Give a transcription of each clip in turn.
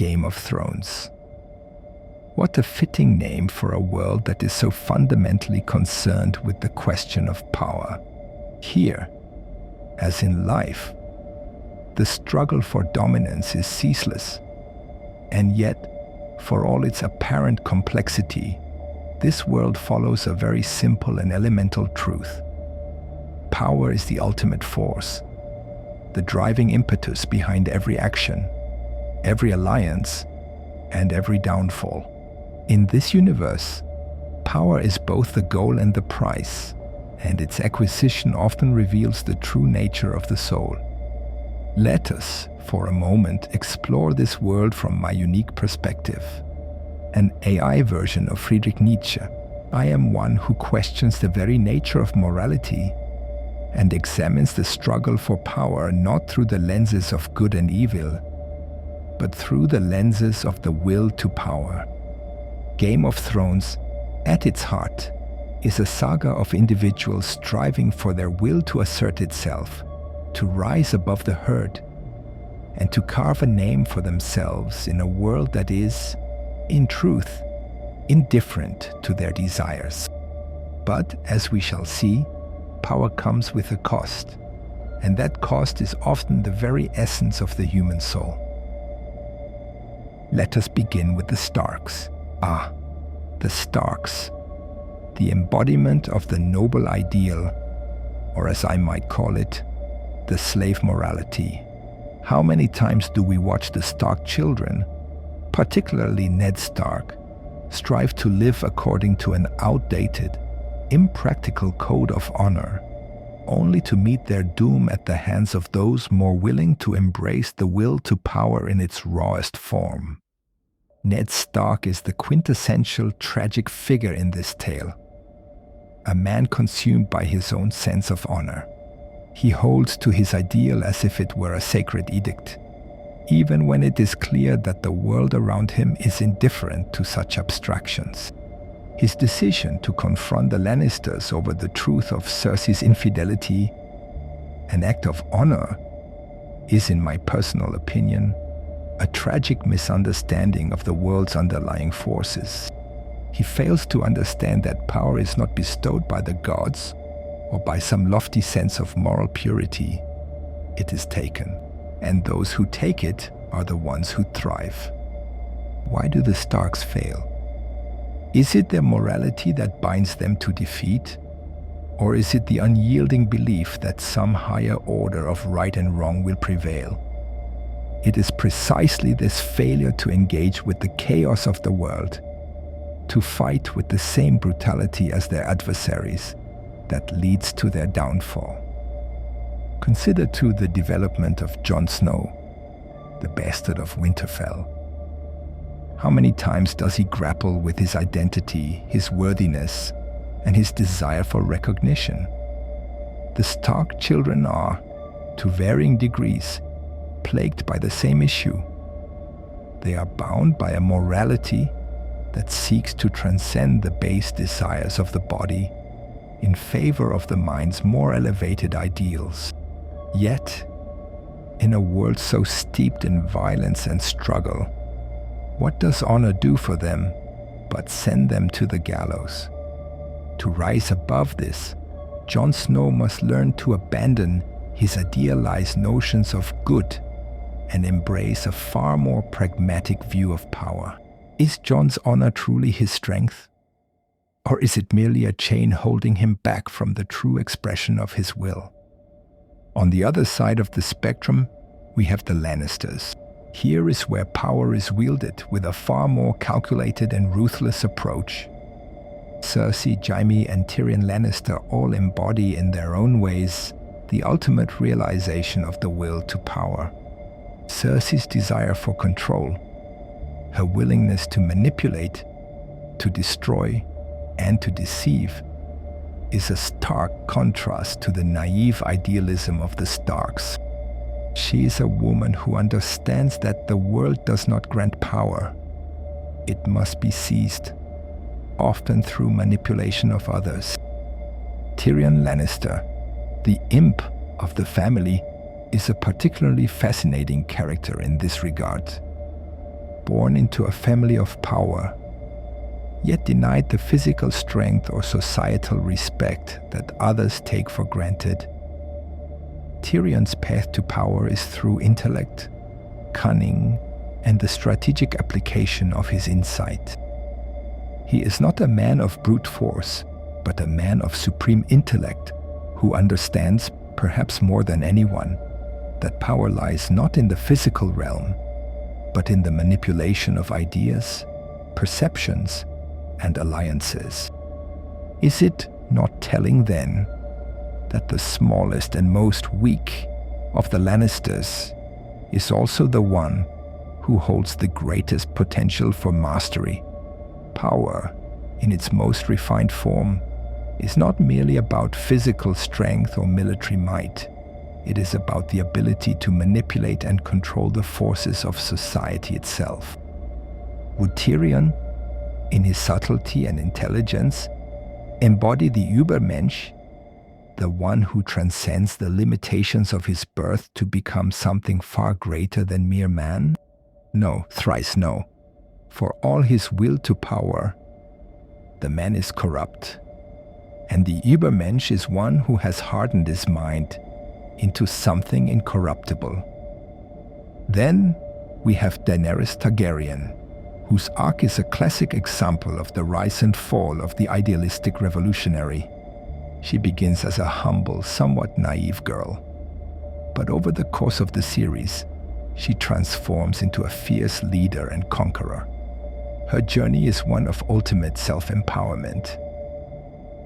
Game of Thrones. What a fitting name for a world that is so fundamentally concerned with the question of power. Here, as in life, the struggle for dominance is ceaseless, and yet, for all its apparent complexity, this world follows a very simple and elemental truth. Power is the ultimate force, the driving impetus behind every action, every alliance, and every downfall. In this universe, power is both the goal and the price, and its acquisition often reveals the true nature of the soul. Let us, for a moment, explore this world from my unique perspective. An AI version of Friedrich Nietzsche, I am one who questions the very nature of morality and examines the struggle for power not through the lenses of good and evil, but through the lenses of the will to power. Game of Thrones, at its heart, is a saga of individuals striving for their will to assert itself, to rise above the herd, and to carve a name for themselves in a world that is, in truth, indifferent to their desires. But, as we shall see, power comes with a cost, and that cost is often the very essence of the human soul. Let us begin with the Starks. The Starks, the embodiment of the noble ideal, or as I might call it, the slave morality. How many times do we watch the Stark children, particularly Ned Stark, strive to live according to an outdated, impractical code of honor, only to meet their doom at the hands of those more willing to embrace the will to power in its rawest form. Ned Stark is the quintessential tragic figure in this tale, a man consumed by his own sense of honor. He holds to his ideal as if it were a sacred edict, even when it is clear that the world around him is indifferent to such abstractions. His decision to confront the Lannisters over the truth of Cersei's infidelity, an act of honor, is, in my personal opinion, a tragic misunderstanding of the world's underlying forces. He fails to understand that power is not bestowed by the gods or by some lofty sense of moral purity. It is taken, and those who take it are the ones who thrive. Why do the Starks fail? Is it their morality that binds them to defeat? Or is it the unyielding belief that some higher order of right and wrong will prevail? It is precisely this failure to engage with the chaos of the world, to fight with the same brutality as their adversaries, that leads to their downfall. Consider too the development of Jon Snow, the bastard of Winterfell. How many times does he grapple with his identity, his worthiness, and his desire for recognition? The Stark children are, to varying degrees, plagued by the same issue. They are bound by a morality that seeks to transcend the base desires of the body in favor of the mind's more elevated ideals. Yet, in a world so steeped in violence and struggle, what does honor do for them but send them to the gallows? To rise above this, Jon Snow must learn to abandon his idealized notions of good and embrace a far more pragmatic view of power. Is Jon's honor truly his strength? Or is it merely a chain holding him back from the true expression of his will? On the other side of the spectrum, we have the Lannisters. Here is where power is wielded with a far more calculated and ruthless approach. Cersei, Jaime, and Tyrion Lannister all embody in their own ways the ultimate realization of the will to power. Cersei's desire for control, her willingness to manipulate, to destroy, and to deceive, is a stark contrast to the naive idealism of the Starks. She is a woman who understands that the world does not grant power. It must be seized, often through manipulation of others. Tyrion Lannister, the imp of the family, is a particularly fascinating character in this regard. born into a family of power, yet denied the physical strength or societal respect that others take for granted. Tyrion's path to power is through intellect, cunning, and the strategic application of his insight. He is not a man of brute force, but a man of supreme intellect who understands, perhaps more than anyone, that power lies not in the physical realm, but in the manipulation of ideas, perceptions, and alliances. Is it not telling then that the smallest and most weak of the Lannisters is also the one who holds the greatest potential for mastery? Power, in its most refined form, is not merely about physical strength or military might. It is about the ability to manipulate and control the forces of society itself. Would Tyrion, in his subtlety and intelligence, embody the Übermensch, the one who transcends the limitations of his birth to become something far greater than mere man? No, thrice no. For all his will to power, the man is corrupt, and the Übermensch is one who has hardened his mind into something incorruptible. Then we have Daenerys Targaryen, whose arc is a classic example of the rise and fall of the idealistic revolutionary. She begins as a humble, somewhat naive girl, but over the course of the series, she transforms into a fierce leader and conqueror. Her journey is one of ultimate self-empowerment,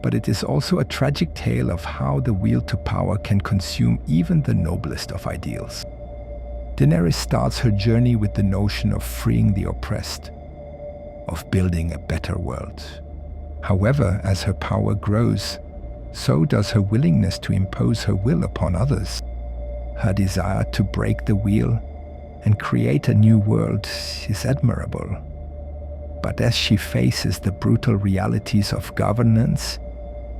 but it is also a tragic tale of how the wheel to power can consume even the noblest of ideals. Daenerys starts her journey with the notion of freeing the oppressed, of building a better world. However, as her power grows, so does her willingness to impose her will upon others. Her desire to break the wheel and create a new world is admirable. But as she faces the brutal realities of governance,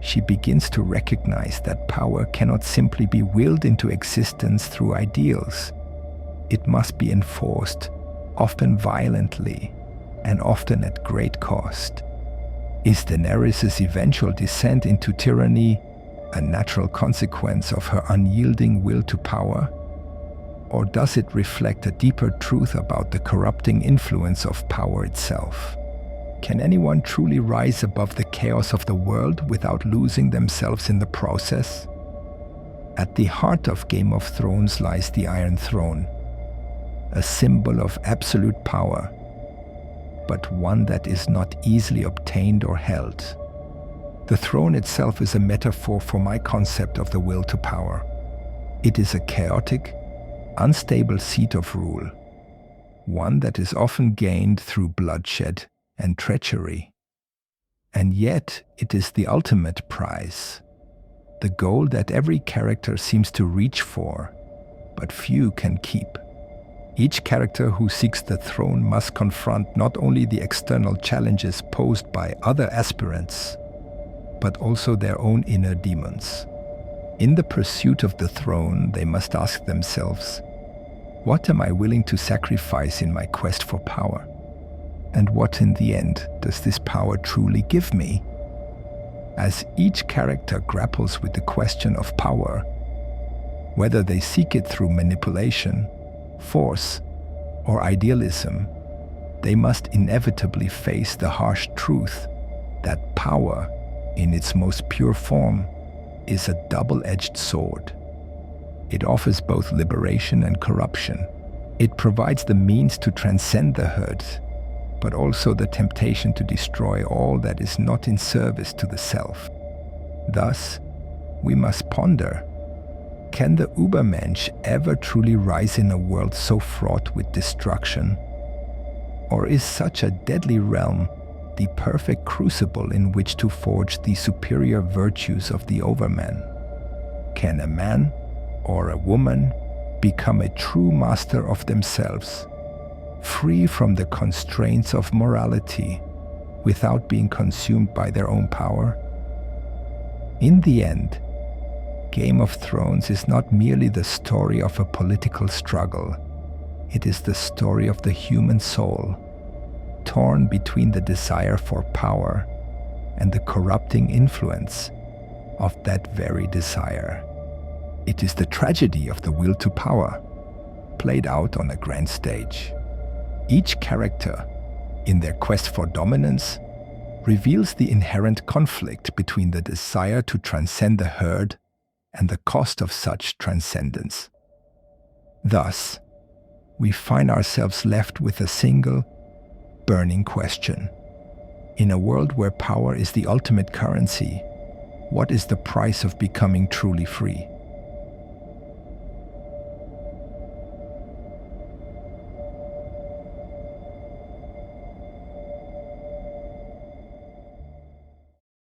she begins to recognize that power cannot simply be willed into existence through ideals. It must be enforced, often violently, and often at great cost. Is Daenerys' eventual descent into tyranny a natural consequence of her unyielding will to power? Or does it reflect a deeper truth about the corrupting influence of power itself? Can anyone truly rise above the chaos of the world without losing themselves in the process? At the heart of Game of Thrones lies the Iron Throne, a symbol of absolute power, but one that is not easily obtained or held. The throne itself is a metaphor for my concept of the will to power. It is a chaotic, unstable seat of rule, one that is often gained through bloodshed and treachery. And yet, it is the ultimate prize, the goal that every character seems to reach for, but few can keep. Each character who seeks the throne must confront not only the external challenges posed by other aspirants, but also their own inner demons. In the pursuit of the throne, they must ask themselves, what am I willing to sacrifice in my quest for power? And what in the end does this power truly give me? As each character grapples with the question of power, whether they seek it through manipulation, force, or idealism, they must inevitably face the harsh truth that power, in its most pure form, is a double-edged sword. It offers both liberation and corruption. It provides the means to transcend the hurt, but also the temptation to destroy all that is not in service to the self. Thus, we must ponder, can the Übermensch ever truly rise in a world so fraught with destruction? Or is such a deadly realm the perfect crucible in which to forge the superior virtues of the overman? Can a man or a woman become a true master of themselves, free from the constraints of morality, without being consumed by their own power? In the end, Game of Thrones is not merely the story of a political struggle. It is the story of the human soul, torn between the desire for power and the corrupting influence of that very desire. It is the tragedy of the will to power, played out on a grand stage. Each character, in their quest for dominance, reveals the inherent conflict between the desire to transcend the herd and the cost of such transcendence. Thus, we find ourselves left with a single, burning question. In a world where power is the ultimate currency, what is the price of becoming truly free?